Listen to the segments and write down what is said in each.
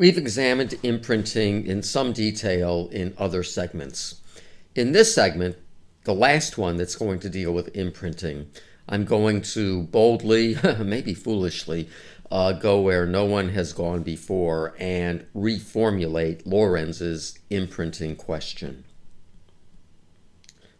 We've examined imprinting in some detail in other segments. In this segment, the last one that's going to deal with imprinting, I'm going to boldly, maybe foolishly, go where no one has gone before and reformulate Lorenz's imprinting question.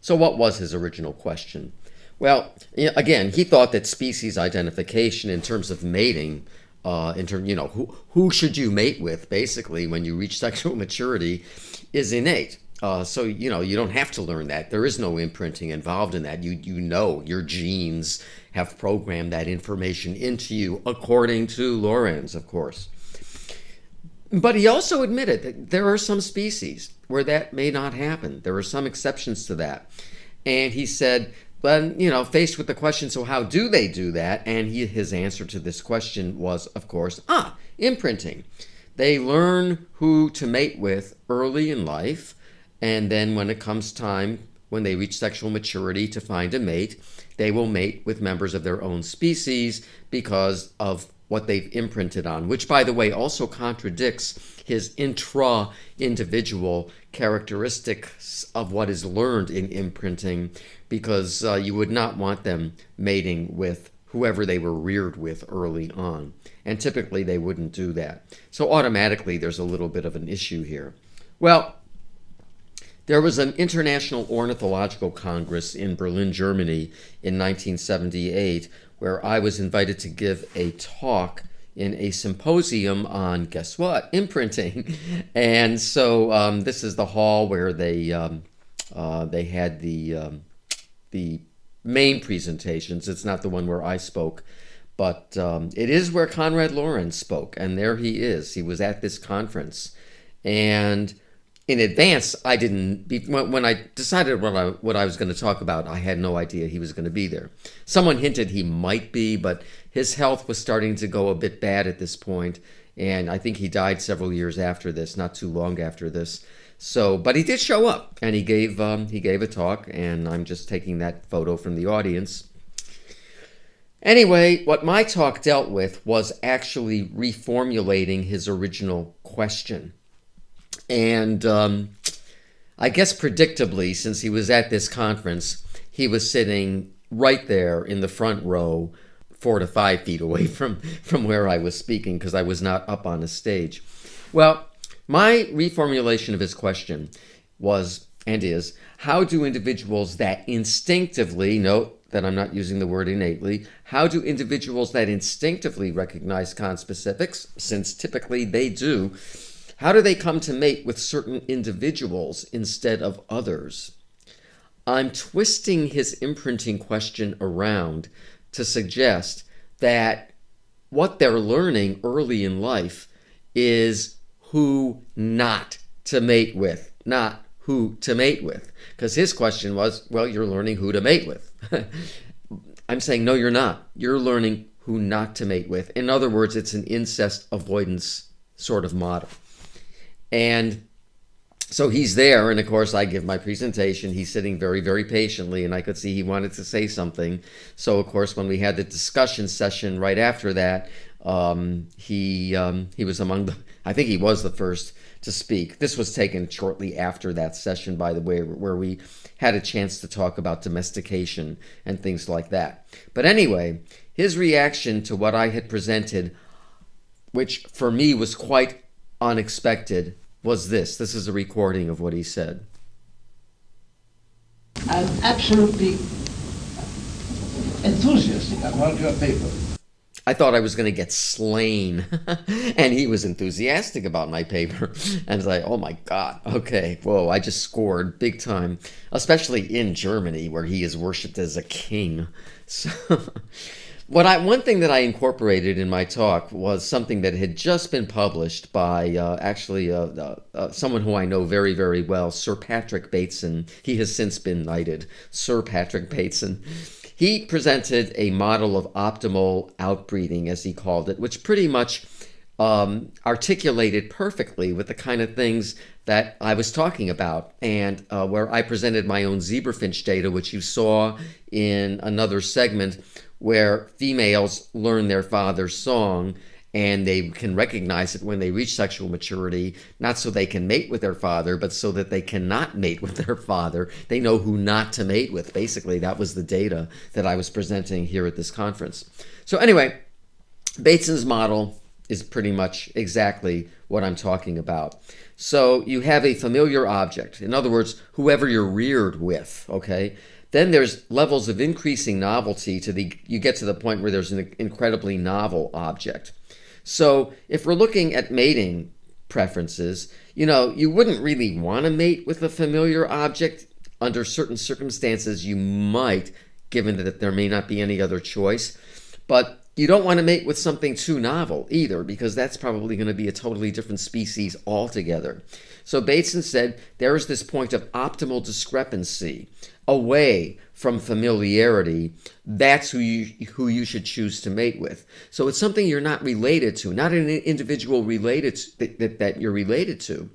So what was his original question? Well, again, he thought that species identification in terms of mating, who should you mate with, basically, when you reach sexual maturity, is innate. So you don't have to learn that. There is no imprinting involved in that. You know your genes have programmed that information into you, according to Lorenz, of course. But he also admitted that there are some species where that may not happen. There are some exceptions to that. And he said, well, faced with the question, so how do they do that? And his answer to this question was, of course, imprinting. They learn who to mate with early in life. And then when it comes time, when they reach sexual maturity to find a mate, they will mate with members of their own species because of what they've imprinted on, which, by the way, also contradicts his intra-individual characteristics of what is learned in imprinting, because you would not want them mating with whoever they were reared with early on. And typically they wouldn't do that. So automatically there's a little bit of an issue here. Well, there was an International Ornithological Congress in Berlin, Germany in 1978, where I was invited to give a talk in a symposium on, guess what, imprinting. And so this is the hall where they had the main presentations. It's not the one where I spoke, but it is where Konrad Lorenz spoke, and there he is. He was at this conference, and in advance, when I decided what I was going to talk about, I had no idea he was going to be there. Someone hinted he might be, but his health was starting to go a bit bad at this point, and I think he died several years after this, not too long after this. So, but he did show up, and he gave a talk, and I'm just taking that photo from the audience. Anyway, what my talk dealt with was actually reformulating his original question. And I guess predictably, since he was at this conference, he was sitting right there in the front row, 4 to 5 feet away from where I was speaking, because I was not up on a stage. Well, my reformulation of his question was, and is, how do individuals that instinctively, note that I'm not using the word innately, how do individuals that instinctively recognize conspecifics, since typically they do, how do they come to mate with certain individuals instead of others? I'm twisting his imprinting question around to suggest that what they're learning early in life is who not to mate with, not who to mate with. Because his question was, well, you're learning who to mate with. I'm saying, no, you're not. You're learning who not to mate with. In other words, it's an incest avoidance sort of model. And so he's there, and of course I give my presentation. He's sitting very, very patiently, and I could see he wanted to say something. So of course, when we had the discussion session right after that, he was among the, I think he was the first to speak. This was taken shortly after that session, by the way, where we had a chance to talk about domestication and things like that. But anyway, his reaction to what I had presented, which for me was quite unexpected, was this. This is a recording of what he said. I'm absolutely enthusiastic about your paper. I thought I was going to get slain, and he was enthusiastic about my paper. And it's like, oh my God, okay, whoa, I just scored big time, especially in Germany, where he is worshipped as a king. So one thing that I incorporated in my talk was something that had just been published by someone who I know very, very well, Sir Patrick Bateson. He has since been knighted, Sir Patrick Bateson. He presented a model of optimal outbreeding, as he called it, which pretty much articulated perfectly with the kind of things that I was talking about, and where I presented my own zebrafinch data, which you saw in another segment, where females learn their father's song and they can recognize it when they reach sexual maturity, not so they can mate with their father, but so that they cannot mate with their father. They know who not to mate with. Basically, that was the data that I was presenting here at this conference. So anyway, Bateson's model is pretty much exactly what I'm talking about. So you have a familiar object. In other words, whoever you're reared with, okay? Then there's levels of increasing novelty you get to the point where there's an incredibly novel object. So if we're looking at mating preferences, you wouldn't really want to mate with a familiar object. Under certain circumstances, you might, given that there may not be any other choice. But you don't want to mate with something too novel either, because that's probably going to be a totally different species altogether. So Bateson said there is this point of optimal discrepancy away from familiarity. That's who you should choose to mate with. So it's something you're not related to, not an individual related that you're related to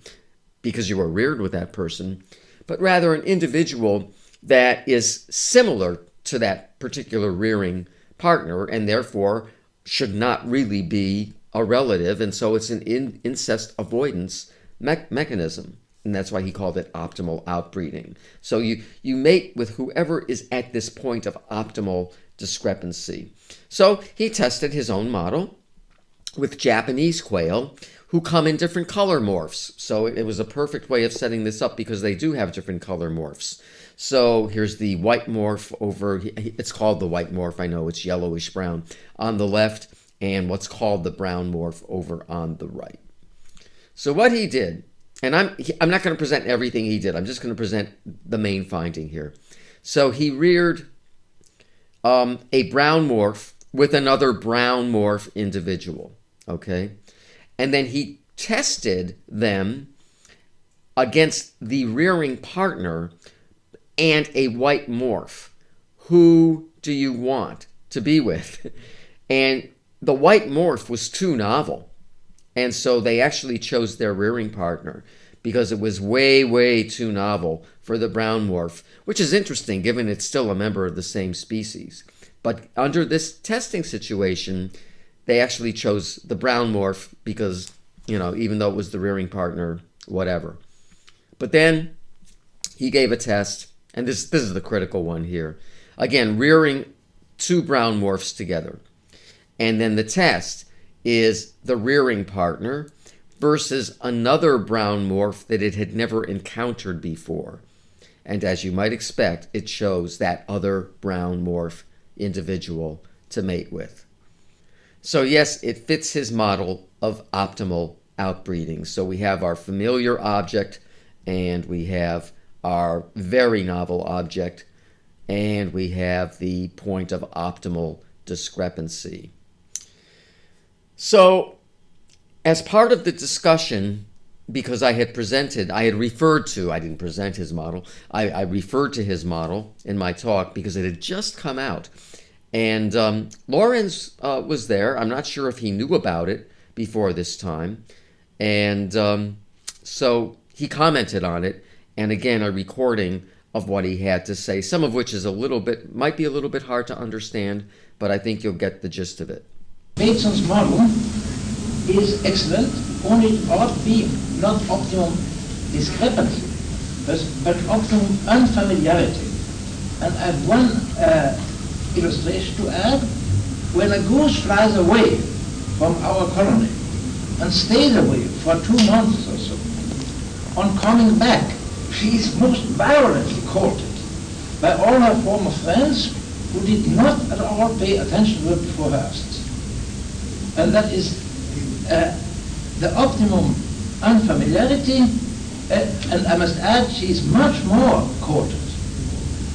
because you were reared with that person, but rather an individual that is similar to that particular rearing partner and therefore should not really be a relative. And so it's an incest avoidance mechanism. And that's why he called it optimal outbreeding. So you mate with whoever is at this point of optimal discrepancy. So he tested his own model with Japanese quail who come in different color morphs. So it was a perfect way of setting this up because they do have different color morphs. So here's the white morph over, it's called the white morph, I know it's yellowish brown, on the left, and what's called the brown morph over on the right. So what he did, and I'm not going to present everything he did, I'm just going to present the main finding here. So he reared a brown morph with another brown morph individual, okay? And then he tested them against the rearing partner and a white morph. Who do you want to be with? And the white morph was too novel. And so they actually chose their rearing partner because it was way, way too novel for the brown morph, which is interesting given it's still a member of the same species. But under this testing situation, they actually chose the brown morph because, even though it was the rearing partner, whatever. But then he gave a test, and this is the critical one here. Again, rearing two brown morphs together. And then the test is the rearing partner versus another brown morph that it had never encountered before. And as you might expect, it chose that other brown morph individual to mate with. So yes, it fits his model of optimal outbreeding. So we have our familiar object, and we have our very novel object, and we have the point of optimal discrepancy. So as part of the discussion, because I didn't present his model, I referred to his model in my talk because it had just come out. And Lawrence was there. I'm not sure if he knew about it before this time. And so he commented on it. And again, a recording of what he had to say, some of which is might be a little bit hard to understand, but I think you'll get the gist of it. Bateson's model is excellent, only it ought to be not optimum discrepancy, but optimum unfamiliarity. And I have one illustration to add. When a goose flies away from our colony and stays away for 2 months or so, on coming back, she is most violently courted by all her former friends who did not at all pay attention to her before her absence. And that is the optimum unfamiliarity, and I must add, she is much more courted.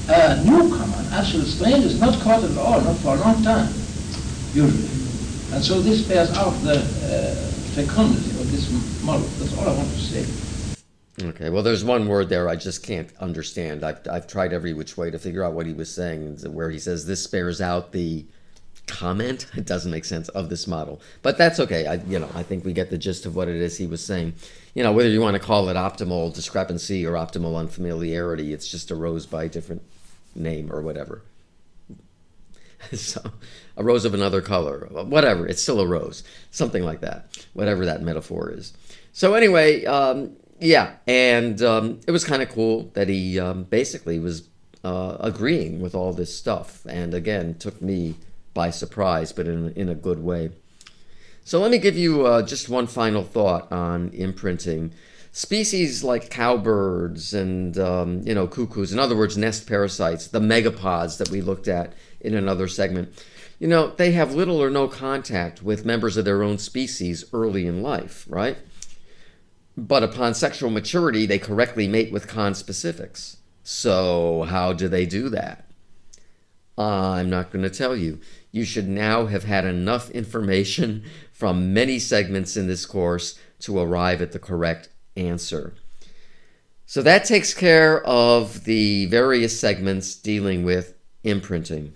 A newcomer, an absolute stranger, is not courted at all, not for a long time, usually. And so this bears out the fecundity of this model. That's all I want to say. Okay, well, there's one word there I just can't understand. I've tried every which way to figure out what he was saying, where he says this bears out the comment. It doesn't make sense of this model, but that's okay. I think we get the gist of what it is he was saying. Whether you want to call it optimal discrepancy or optimal unfamiliarity, it's just arose by a different name or whatever. So a rose of another color, whatever. It's still a rose, something like that, whatever that metaphor is. So anyway, yeah, and it was kind of cool that he basically was agreeing with all this stuff, and again took me by surprise, but in a good way. So let me give you just one final thought on imprinting. Species like cowbirds and cuckoos, in other words, nest parasites, the megapods that we looked at in another segment, they have little or no contact with members of their own species early in life, right? But upon sexual maturity, they correctly mate with conspecifics. So how do they do that? I'm not going to tell you. You should now have had enough information from many segments in this course to arrive at the correct answer. So that takes care of the various segments dealing with imprinting.